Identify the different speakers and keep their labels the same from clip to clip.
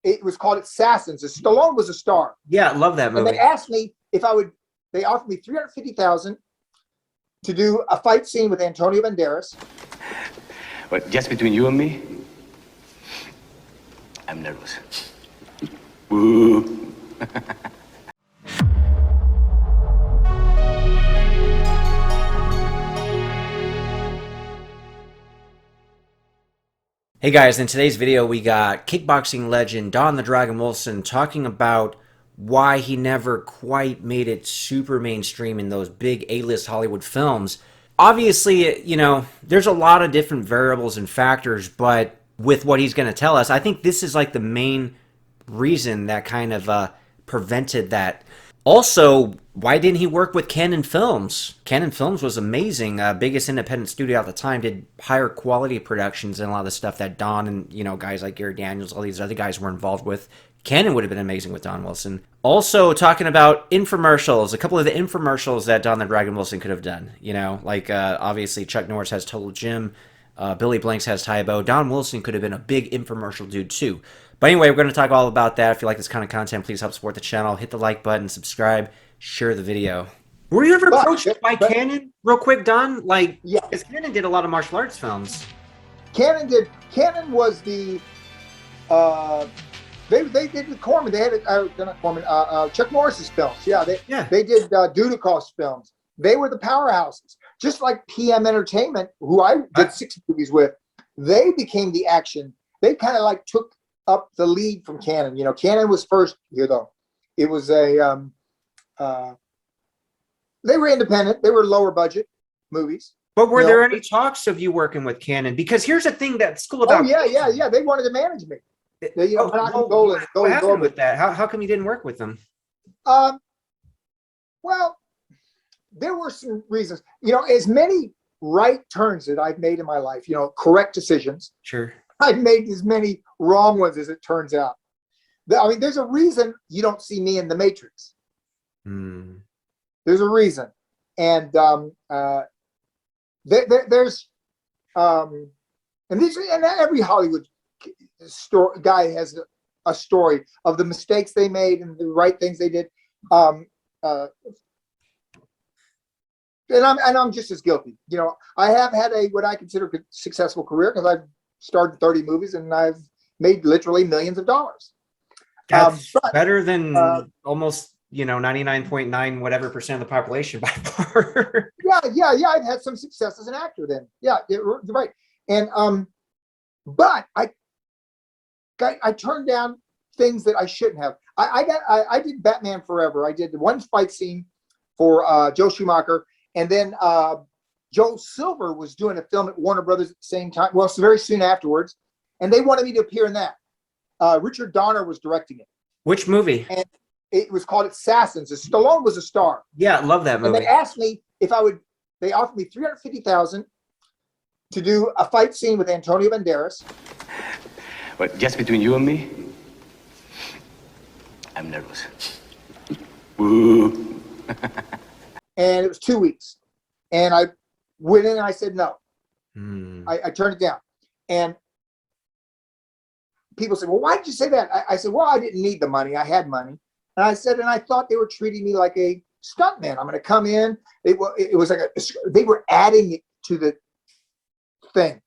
Speaker 1: it was called Assassins. Stallone was a star.
Speaker 2: Yeah, I love that movie.
Speaker 1: And they asked me if I would. They offered me $350,000 to do a fight scene with Antonio Banderas.
Speaker 3: But just between you and me, I'm nervous. Woo.
Speaker 2: Hey guys, in today's video we got kickboxing legend Don the Dragon Wilson talking about why he never quite made it super mainstream in those big A-list Hollywood films. Obviously, you know, there's a lot of different variables and factors, but with what he's going to tell us, I think this is like the main reason that kind of prevented that. Also, why didn't he work with Cannon Films? Cannon Films was amazing. Biggest independent studio at the time, did higher quality productions and a lot of the stuff that Don and, you know, guys like Gary Daniels, all these other guys were involved with. Cannon would have been amazing with Don Wilson. Also, talking about infomercials, a couple of the infomercials that Don the Dragon Wilson could have done. You know, like obviously Chuck Norris has Total Gym, Billy Blanks has Tybo. Don Wilson could have been a big infomercial dude too. But anyway, we're going to talk all about that. If you like this kind of content, please help support the channel. Hit the like button, subscribe, share the video. Were you ever approached by Cannon, real quick, Don? Like,
Speaker 1: yeah,
Speaker 2: because Cannon did a lot of martial arts films.
Speaker 1: Cannon was the they did the Corman. They had not Corman, Chuck Norris's films. Yeah, they did Dudikoff's films. They were the powerhouses. Just like PM Entertainment, who I did 6 movies with, they became the action. They kind of like took up the lead from Cannon. You know, Cannon was first here though. It was a they were independent. They were lower budget movies.
Speaker 2: But were there any talks of you working with Cannon? Because here's the thing that's cool about.
Speaker 1: Oh yeah. They wanted to manage me. You know,
Speaker 2: what happened with that? How come you didn't work with them?
Speaker 1: Well, there were some reasons. You know, as many right turns that I've made in my life, you know, correct decisions.
Speaker 2: Sure.
Speaker 1: I've made as many wrong ones as it turns out. I mean, there's a reason you don't see me in The Matrix. There's a reason. And there's and every Hollywood guy has a story of the mistakes they made and the right things they did. And I'm just as guilty. You know, I have had what I consider a successful career because I've started 30 movies and I've made literally millions of dollars.
Speaker 2: That's better than almost, you know, 99.9 whatever percent of the population by far. Yeah.
Speaker 1: I've had some success as an actor then. Yeah, right. And but I turned down things that I shouldn't have. I did Batman Forever. I did one fight scene for Joe Schumacher, and then Joe Silver was doing a film at Warner Brothers at the same time. Well, so very soon afterwards, and they wanted me to appear in that. Richard Donner was directing it.
Speaker 2: Which movie?
Speaker 1: And it was called Assassins. Stallone was a star.
Speaker 2: Yeah, I love that movie.
Speaker 1: And they asked me if I would. They offered me $350,000 to do a fight scene with Antonio Banderas.
Speaker 3: But just between you and me, I'm nervous. Woo.
Speaker 1: And it was 2 weeks. And I went in and I said no. I turned it down. And people said, well, why did you say that? I said, well, I didn't need the money. I had money. And I said, and I thought they were treating me like a stuntman. I'm going to come in. It was like they were adding it to the thing,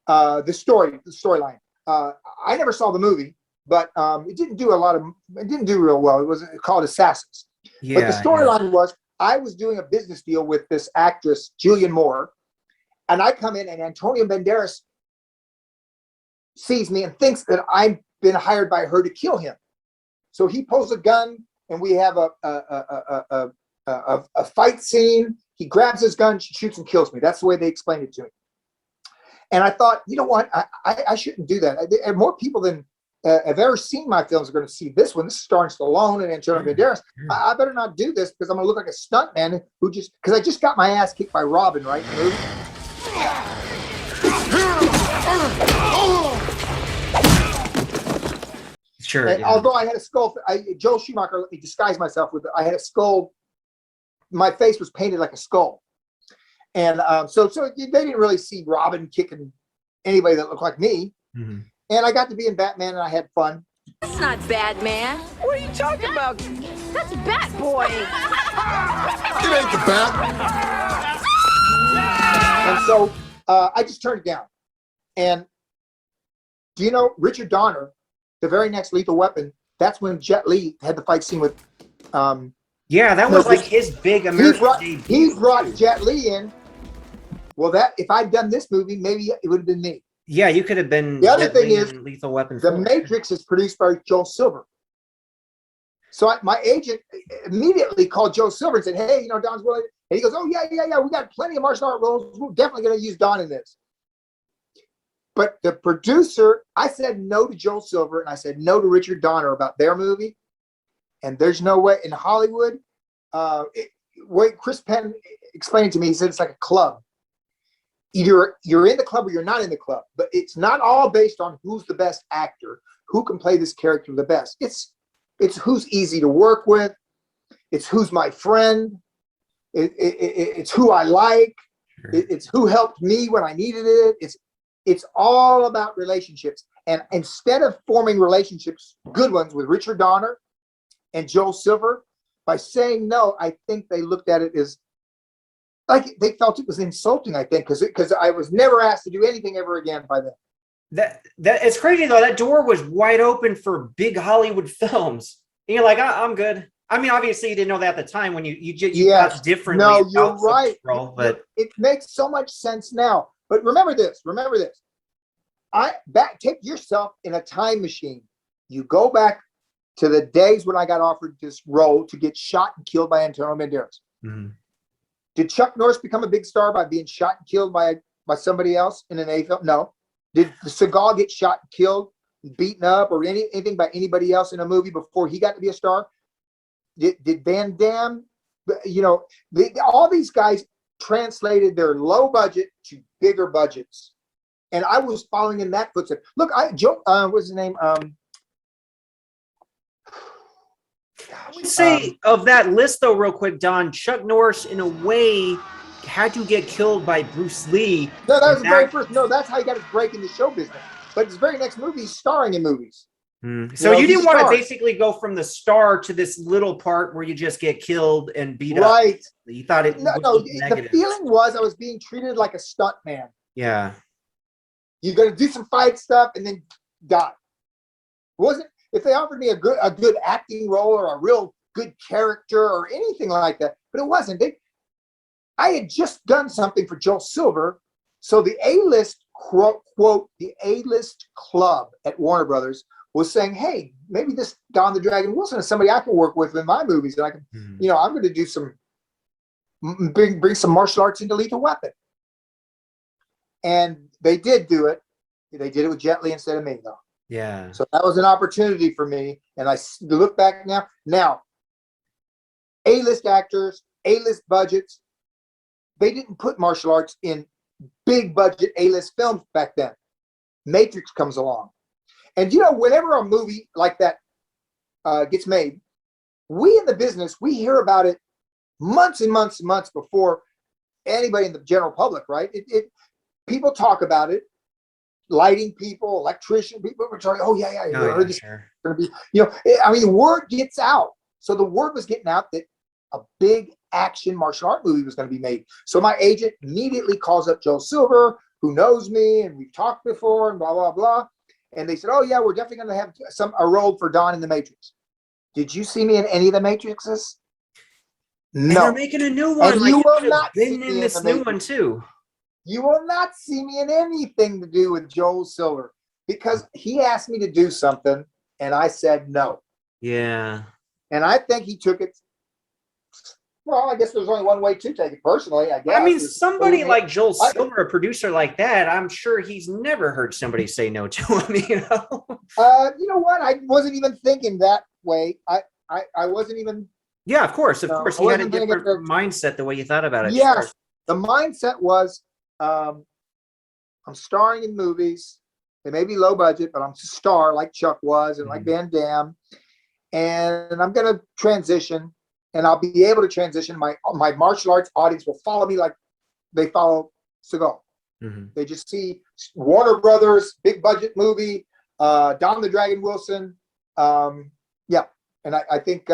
Speaker 1: the storyline. I never saw the movie, but it didn't do real well. It was called Assassins. Yeah, but the storyline was I was doing a business deal with this actress, Julianne Moore, and I come in and Antonio Banderas sees me and thinks that I've been hired by her to kill him. So he pulls a gun and we have a fight scene. He grabs his gun, shoots and kills me. That's the way they explained it to me. And I thought, you know what? I shouldn't do that. More people than have ever seen my films are going to see this one. This is starring Stallone and Antonio Banderas. I better not do this because I'm going to look like a stuntman who because I just got my ass kicked by Robin, right?
Speaker 2: Sure.
Speaker 1: And although I had a skull, Joe Schumacher let me disguise myself with it. I had a skull. My face was painted like a skull. And so they didn't really see Robin kicking anybody that looked like me. And I got to be in Batman and I had fun.
Speaker 4: That's not bad, man.
Speaker 5: What are you talking about?
Speaker 4: That's Bat Boy.
Speaker 6: It ain't the bat.
Speaker 1: And so I just turned it down. And do you know Richard Donner, the very next Lethal Weapon, that's when Jet Li had the fight scene with
Speaker 2: Yeah, that was like his big American debut.
Speaker 1: He brought Jet Li in. Well, that if I'd done this movie, maybe it would have been me.
Speaker 2: Yeah, you could have been.
Speaker 1: The other
Speaker 2: Jet
Speaker 1: thing
Speaker 2: Li
Speaker 1: is,
Speaker 2: in Lethal Weapon.
Speaker 1: The
Speaker 2: 4.
Speaker 1: Matrix is produced by Joel Silver. So my agent immediately called Joe Silver and said, hey, Don's willing. And he goes, oh, yeah. We got plenty of martial art roles. We're definitely going to use Don in this. But the producer, I said no to Joel Silver and I said no to Richard Donner about their movie. And there's no way in Hollywood. Chris Penn explained it to me. He said it's like a club. Either you're in the club or you're not in the club. But it's not all based on who's the best actor, who can play this character the best. It's who's easy to work with. It's who's my friend. It's who I like.
Speaker 2: Sure.
Speaker 1: It's who helped me when I needed it. It's all about relationships. And instead of forming relationships, good ones with Richard Donner and Joel Silver, by saying no, I think they looked at it as like they felt it was insulting. I think because I was never asked to do anything ever again by them.
Speaker 2: That it's crazy though. That door was wide open for big Hollywood films. And you're like, I'm good. I mean, obviously you didn't know that at the time when you thought differently.
Speaker 1: No, you're right.
Speaker 2: But
Speaker 1: it makes so much sense now. But remember this. Take yourself in a time machine. You go back to the days when I got offered this role to get shot and killed by Antonio Banderas.
Speaker 2: Mm-hmm.
Speaker 1: Did Chuck Norris become a big star by being shot and killed by somebody else in an A film? No. Did Seagal get shot and killed, beaten up, or anything by anybody else in a movie before he got to be a star? Did Van Damme? All these guys translated their low budget to bigger budgets, and I was following in that footstep. Look, what's his name?
Speaker 2: I would say of that list, though, real quick, Don, Chuck Norris, in a way, had to get killed by Bruce Lee.
Speaker 1: No, that was the very first. No, that's how he got his break in the show business. But his very next movie, he's starring in movies.
Speaker 2: So you didn't want to basically go from the star to this little part where you just get killed and beat up.
Speaker 1: Right.
Speaker 2: You thought it
Speaker 1: No, the feeling was I was being treated like a stunt man.
Speaker 2: Yeah.
Speaker 1: You're going to do some fight stuff and then die. Wasn't if they offered me a good acting role or a real good character or anything like that, but it wasn't. I had just done something for Joel Silver, so the A-list quote the A-list club at Warner Brothers was saying, "Hey, maybe this Don the Dragon Wilson is somebody I can work with in my movies, and I can, I'm going to do some bring some martial arts into Lethal Weapon." And they did do it. They did it with Jet Li instead of me, though.
Speaker 2: Yeah.
Speaker 1: So that was an opportunity for me. And I look back now. Now, A-list actors, A-list budgets, they didn't put martial arts in big budget A-list films back then. Matrix comes along. And, whenever a movie like that gets made, we in the business, we hear about it months and months and months before anybody in the general public, right? People talk about it. Lighting people, electrician people were talking, oh, yeah, you heard this.
Speaker 2: Sure.
Speaker 1: Gonna be, the word gets out. So the word was getting out that a big action martial art movie was going to be made. So my agent immediately calls up Joel Silver, who knows me, and we've talked before, and blah, blah, blah. And they said, oh, yeah, we're definitely going to have a role for Don in the Matrix. Did you see me in any of the Matrixes? No.
Speaker 2: And they're making a new one.
Speaker 1: And you will not
Speaker 2: been
Speaker 1: see
Speaker 2: in
Speaker 1: me
Speaker 2: this
Speaker 1: in the
Speaker 2: new one, too.
Speaker 1: You will not see me in anything to do with Joel Silver because he asked me to do something and I said no.
Speaker 2: Yeah.
Speaker 1: And I think he took it. Well, I guess there's only one way to take it personally, I guess.
Speaker 2: I mean, somebody like Joel Silver, a producer like that, I'm sure he's never heard somebody say no to him,
Speaker 1: You know what? I wasn't even thinking that way. I wasn't even.
Speaker 2: Yeah, of course. He had a different mindset the way you thought about it.
Speaker 1: Yes.
Speaker 2: Sure.
Speaker 1: The mindset was, I'm starring in movies. They may be low budget, but I'm a star like Chuck was and like Van Damme. And I'm going to transition, and I'll be able to transition. My martial arts audience will follow me like they follow Seagal. They just see Warner Brothers, big budget movie, Damme the Dragon Wilson, Yeah, and I think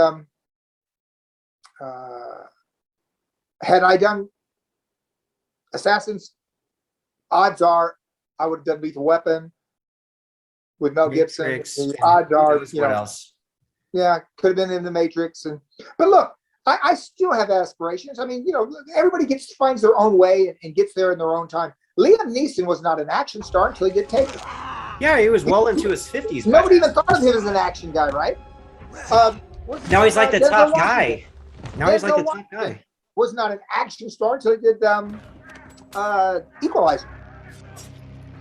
Speaker 1: had I done Assassins, odds are I would have done Lethal Weapon with Mel Gibson.
Speaker 2: Matrix,
Speaker 1: The
Speaker 2: and
Speaker 1: odds
Speaker 2: who
Speaker 1: are,
Speaker 2: knows what else.
Speaker 1: yeah, could have been in the Matrix. But look, I still have aspirations. I mean, everybody finds their own way and gets there in their own time. Liam Neeson was not an action star until he did Taken.
Speaker 2: Yeah, he was well into his 50s.
Speaker 1: Nobody even thought of him as an action guy, right?
Speaker 2: Now he's like the
Speaker 1: Denzel
Speaker 2: tough
Speaker 1: Washington.
Speaker 2: guy. Now he's like the
Speaker 1: Denzel
Speaker 2: tough
Speaker 1: Washington
Speaker 2: guy.
Speaker 1: was not an action star until he did Equalizer.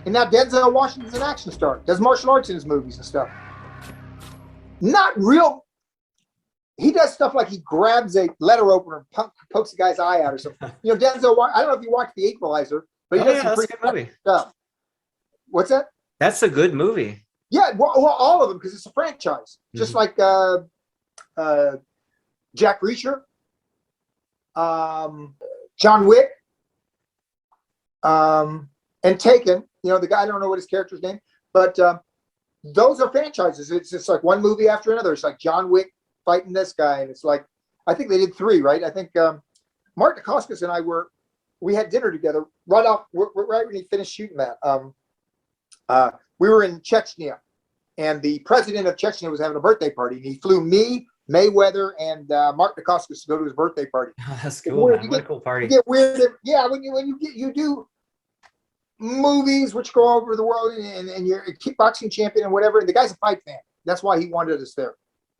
Speaker 1: And now Denzel Washington's an action star. Does martial arts in his movies and stuff. Not real. He does stuff like he grabs a letter opener and pokes the guy's eye out or something. Denzel, I don't know if you watched The Equalizer, but he does some
Speaker 2: that's a
Speaker 1: pretty
Speaker 2: good movie.
Speaker 1: stuff. What's that?
Speaker 2: That's a good movie.
Speaker 1: Yeah, well all of them, because it's a franchise. Just like Jack Reacher, John Wick, and Taken. The guy, I don't know what his character's name, but those are franchises. It's just like one movie after another. It's like John Wick fighting this guy, and it's like, I think they did 3, right? I think Mark Dacascos and I we had dinner together right when he finished shooting that. We were in Chechnya, and the president of Chechnya was having a birthday party, and he flew me, Mayweather, and Mark Dacascos to go to his birthday party.
Speaker 2: Oh, that's cool, man. What a cool party.
Speaker 1: You get weird. Yeah, when you do movies which go over the world, and you're a kickboxing champion and whatever, and the guy's a fight fan. That's why he wanted us there.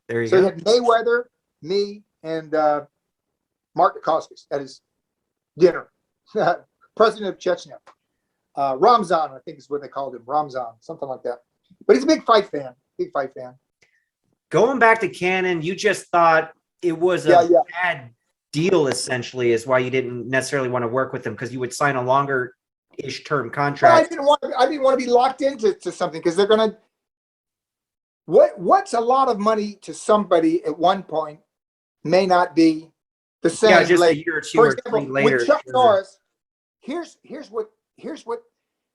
Speaker 2: There you
Speaker 1: So
Speaker 2: go.
Speaker 1: he had Mayweather, me, and Mark Dacascos at his dinner. President of Chechnya. Ramzan, I think is what they called him. Ramzan, something like that. But he's a big fight fan.
Speaker 2: Going back to Canon, you just thought it was a bad deal, essentially, is why you didn't necessarily want to work with them, because you would sign a longer-ish term contract.
Speaker 1: I didn't want to be locked into something, because they're going to. What's a lot of money to somebody at one point may not be the same.
Speaker 2: Yeah, just
Speaker 1: later.
Speaker 2: a year or two
Speaker 1: For
Speaker 2: or
Speaker 1: example,
Speaker 2: 3 later.
Speaker 1: with Chuck Norris, here's what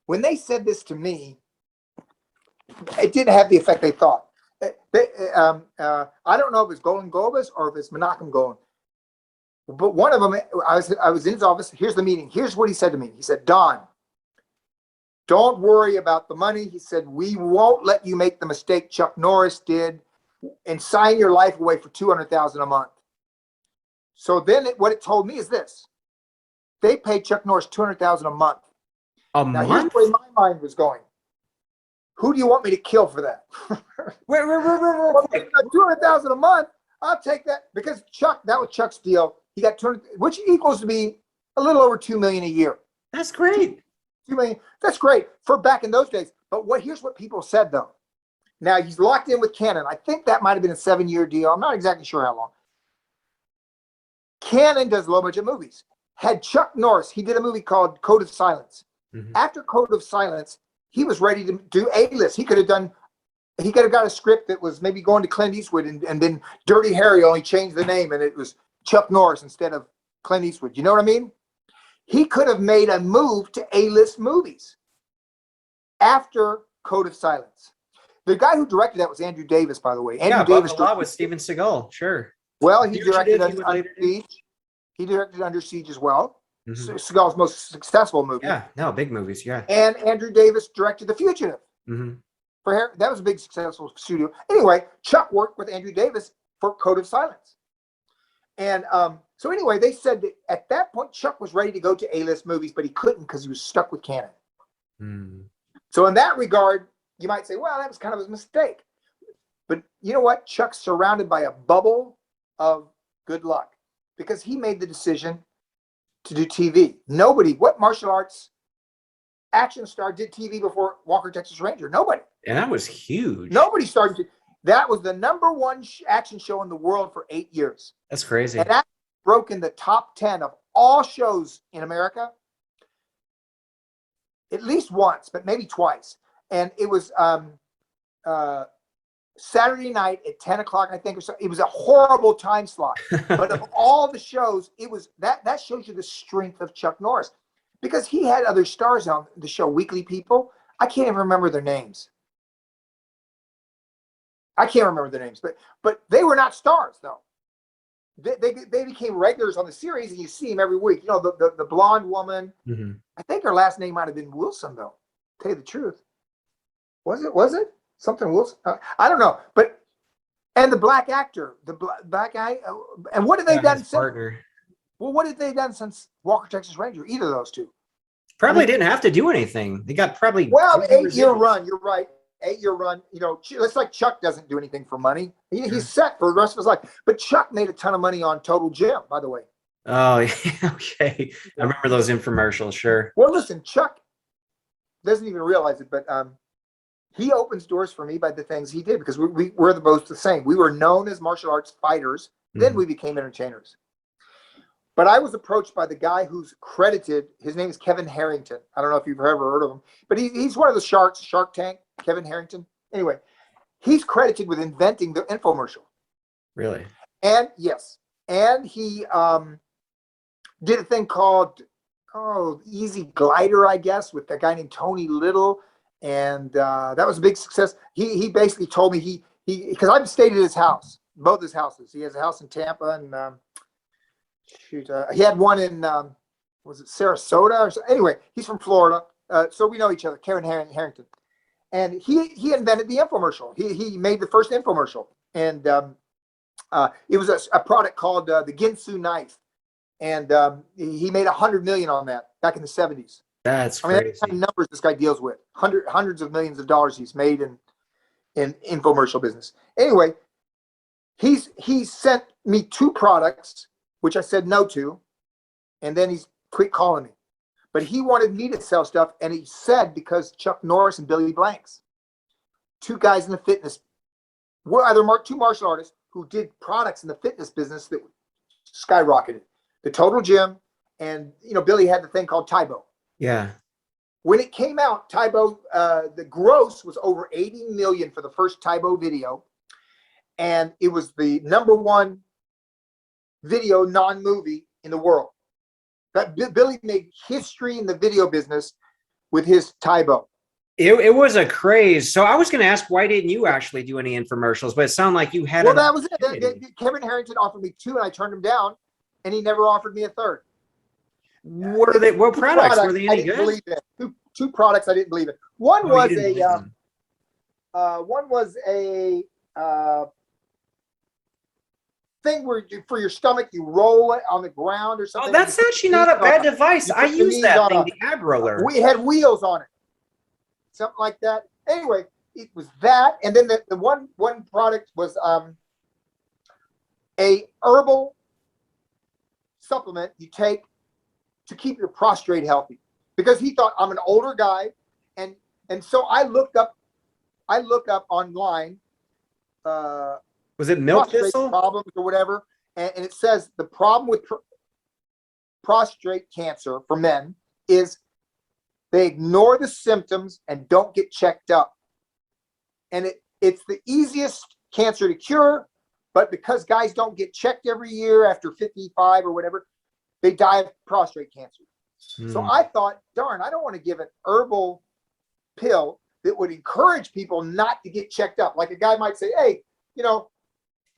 Speaker 1: when they said this to me, it didn't have the effect they thought. I don't know if it's Golan Gobas or if it's Menachem Golan, but one of them, I was in his office. Here's the meeting. Here's what he said to me. He said, "Don, don't worry about the money." He said, "We won't let you make the mistake Chuck Norris did and sign your life away for $200,000 a month." So then what it told me is this: they paid Chuck Norris $200,000 a month.
Speaker 2: A
Speaker 1: Now, here's
Speaker 2: month?
Speaker 1: where my mind was going. Who do you want me to kill for that?
Speaker 2: Wait.
Speaker 1: $200,000 a month. I'll take that, because that was Chuck's deal. He got 200, which equals to be a little over $2 million a year.
Speaker 2: That's great.
Speaker 1: $2 million. That's great for back in those days. But here's what people said though. Now he's locked in with Canon. I think that might have been a 7-year deal. I'm not exactly sure how long. Canon does low budget movies. Had Chuck Norris, he did a movie called Code of Silence.
Speaker 2: Mm-hmm.
Speaker 1: After Code of Silence, he was ready to do A-list. He could have got a script that was maybe going to Clint Eastwood, and then Dirty Harry only changed the name and it was Chuck Norris instead of Clint Eastwood. You know what I mean? He could have made a move to A-list movies after Code of Silence. The guy who directed that was Andrew Davis, by the way. Andrew Davis
Speaker 2: a lot with Steven Seagal. Sure.
Speaker 1: Well, he
Speaker 2: Fugitive,
Speaker 1: directed
Speaker 2: he would
Speaker 1: Under
Speaker 2: later do.
Speaker 1: Siege. He directed Under Siege as well.
Speaker 2: Mhm.
Speaker 1: Seagal's most successful movie.
Speaker 2: Yeah, no, big movies. Yeah.
Speaker 1: And Andrew Davis directed The Fugitive.
Speaker 2: Mm-hmm.
Speaker 1: That was a big successful studio. Anyway, Chuck worked with Andrew Davis for Code of Silence. And so anyway, they said that at that point, Chuck was ready to go to A-list movies, but he couldn't because he was stuck with Canon.
Speaker 2: Mm.
Speaker 1: So in that regard, you might say, well, that was kind of a mistake. But you know what? Chuck's surrounded by a bubble of good luck, because he made the decision to do TV. What martial arts action star did TV before Walker, Texas Ranger? Nobody.
Speaker 2: And that was huge.
Speaker 1: Nobody started to. That was the #1 action show in the world for 8 years.
Speaker 2: That's crazy.
Speaker 1: And that broke in the top 10 of all shows in America at least once, but maybe twice. And it was Saturday night at 10 o'clock, I think, or so. It was a horrible time slot. But of all the shows, it was that shows you the strength of Chuck Norris, because he had other stars on the show, Weekly People. I can't even remember their names. I can't remember their names, but they were not stars though. They became regulars on the series, and you see them every week. You know, the blonde woman.
Speaker 2: Mm-hmm.
Speaker 1: I think her last name might have been Wilson though. Tell you the truth, was it something Wilson? I don't know, but and the black actor, the black guy, and what have they done
Speaker 2: His
Speaker 1: since?
Speaker 2: partner.
Speaker 1: Well, what have they done since Walker Texas Ranger? Either of those two.
Speaker 2: Probably didn't have to do anything. They got probably
Speaker 1: Well,
Speaker 2: crazy
Speaker 1: 8-year
Speaker 2: residuals.
Speaker 1: run. You're right. 8-year run. You know, it's like Chuck doesn't do anything for money. He's set for the rest of his life. But Chuck made a ton of money on Total Gym, by the way.
Speaker 2: Oh, yeah, okay. I remember those infomercials. Sure.
Speaker 1: Well, listen, Chuck doesn't even realize it, but he opens doors for me by the things he did because we're both the same. We were known as martial arts fighters. Then we became entertainers. But I was approached by the guy who's credited. His name is Kevin Harrington. I don't know if you've ever heard of him, but he's one of the sharks, Shark Tank, Kevin Harrington. Anyway, he's credited with inventing the infomercial.
Speaker 2: Really?
Speaker 1: And yes, and he did a thing called Easy Glider, I guess, with a guy named Tony Little, and that was a big success. He basically told me he because I've stayed at his house, both his houses. He has a house in Tampa and he had one in was it Sarasota or so? Anyway, he's from Florida, so we know each other. Kevin Harrington, and he invented the infomercial. He made the first infomercial, and it was a product called the Ginsu knife, and he made $100 million on that back in the 70s.
Speaker 2: That's
Speaker 1: I mean,
Speaker 2: crazy.
Speaker 1: that's the kind of numbers this guy deals with. Hundreds of millions of dollars he's made in infomercial business. Anyway, he sent me 2 products, which I said no to, and then he's quit calling me. But he wanted me to sell stuff, and he said because Chuck Norris and Billy Blanks, 2 guys in the fitness, were either 2 martial artists who did products in the fitness business that skyrocketed. The Total Gym, and Billy had the thing called Tybo.
Speaker 2: Yeah.
Speaker 1: When it came out, Tybo, the gross was over 80 million for the first Tybo video, and it was the #1 video non-movie in the world. That Billy made history in the video business with his Tybo.
Speaker 2: It was a craze. So I was going to ask, why didn't you actually do any infomercials? But it sounded like you had.
Speaker 1: Well, that was it. Kevin Harrington offered me 2, and I turned him down, and he never offered me a third.
Speaker 2: What are they? What products were they any good?
Speaker 1: Believe in. Two products I didn't believe in. One was a thing where for your stomach you roll it on the ground or something.
Speaker 2: Oh, that's actually not a bad device. I use that thing, the ab roller.
Speaker 1: We had wheels on it, something like that. Anyway, it was that, and then the one product was a herbal supplement you take to keep your prostate healthy, because he thought I'm an older guy, and so I looked up online.
Speaker 2: Was it milk
Speaker 1: prostate
Speaker 2: thistle?
Speaker 1: problems or whatever, and it says the problem with prostate cancer for men is they ignore the symptoms and don't get checked up, and it's the easiest cancer to cure, but because guys don't get checked every year after 55 or whatever, they die of prostate cancer. So I thought, darn, I don't want to give an herbal pill that would encourage people not to get checked up. Like a guy might say, hey,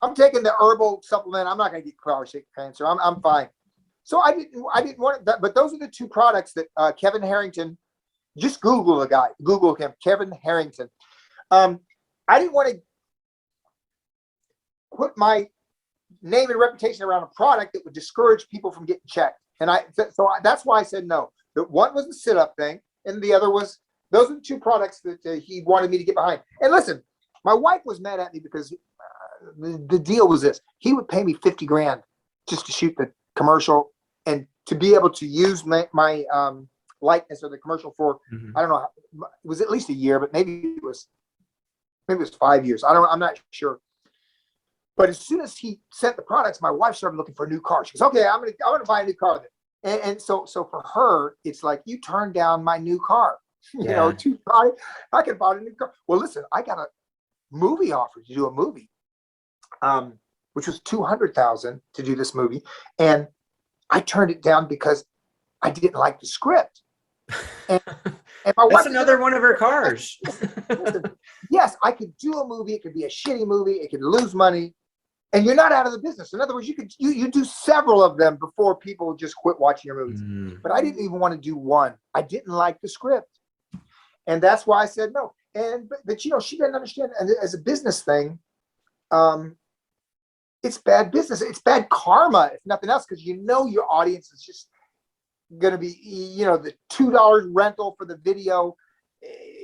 Speaker 1: I'm taking the herbal supplement. I'm not going to get prostate cancer. I'm fine. So I didn't want that. But those are the 2 products that Kevin Harrington, just Google the guy. Google him, Kevin Harrington. I didn't want to put my name and reputation around a product that would discourage people from getting checked. And so that's why I said no. The one was the sit-up thing, and the other was, those are the 2 products that he wanted me to get behind. And listen, my wife was mad at me because the deal was this: he would pay me $50,000 just to shoot the commercial and to be able to use my likeness or the commercial for I don't know, it was at least a year, but maybe it was 5 years. I'm not sure. But as soon as he sent the products, my wife started looking for a new car. She goes, okay, I'm gonna buy a new car then. And so for her, it's like, you turned down my new car.
Speaker 2: Yeah.
Speaker 1: I could buy a new car. Well, listen, I got a movie offer to do a movie, which was $200,000 to do this movie, and I turned it down because I didn't like the script. And And my
Speaker 2: That's
Speaker 1: wife,
Speaker 2: another one of her cars.
Speaker 1: listen, yes, I could do a movie. It could be a shitty movie. It could lose money, and you're not out of the business. In other words, you do several of them before people just quit watching your movies. But I didn't even want to do one. I didn't like the script, and that's why I said no. And but you know, she didn't understand. And as a business thing, it's bad business. It's bad karma, if nothing else, because you know your audience is just going to be, you know, the $2 rental for the video.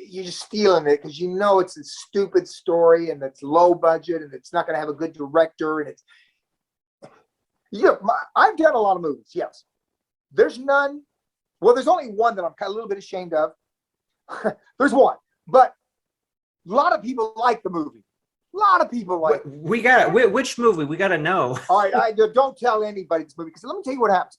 Speaker 1: You're just stealing it because you know it's a stupid story and it's low budget and it's not going to have a good director. And it's, you know, I've done a lot of movies. Yes, there's none. Well, there's only one that I'm kind of a little bit ashamed of. There's one, but a lot of people like the movie. A lot of people like.
Speaker 2: We got which movie? We got to know.
Speaker 1: All right, don't tell anybody this movie because let me tell you what happens.